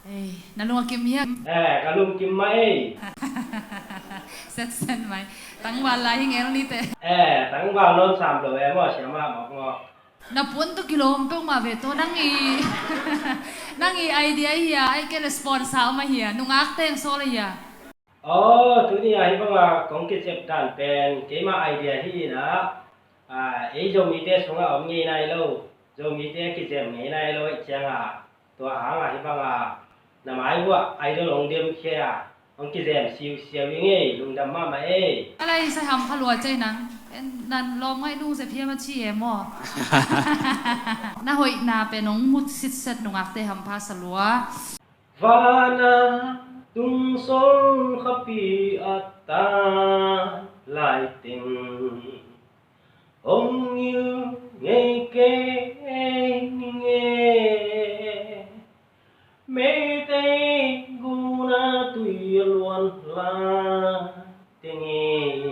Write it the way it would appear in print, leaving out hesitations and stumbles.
nalunga kim hiya kalum kim mai set mai tang wala hi ngel ni te tang vào non sam lo em mo sia ma mok ngo na pun to kilom pe ma ve to nang i idea hiya ai ke response sa ma hiya nungak teng so la hiya thứ này hay bang à công kết hợp đàn pen cái mà idea hi na ấy dùng ý thế xuống ông nghe này lâu dùng ý thế cái gì nghe này lâu chẳng tua hàng hay bang nằm ai vua ai đó lòng đêm kia ông cái gì siêu siêu nghe lùng đam ma màอะไรใส่หำพะลัวใจนั้นนันลองให้ดูเสพียมาชี้เอมอน่าหอยนาเป็นน้องมุดสิทธิ์เสร็จนงอักเตหำพาสลัว Vana tung sol khapi atta lai tình ông như nghe kê nghe mê tê guna tùy luôn la tiếng nghe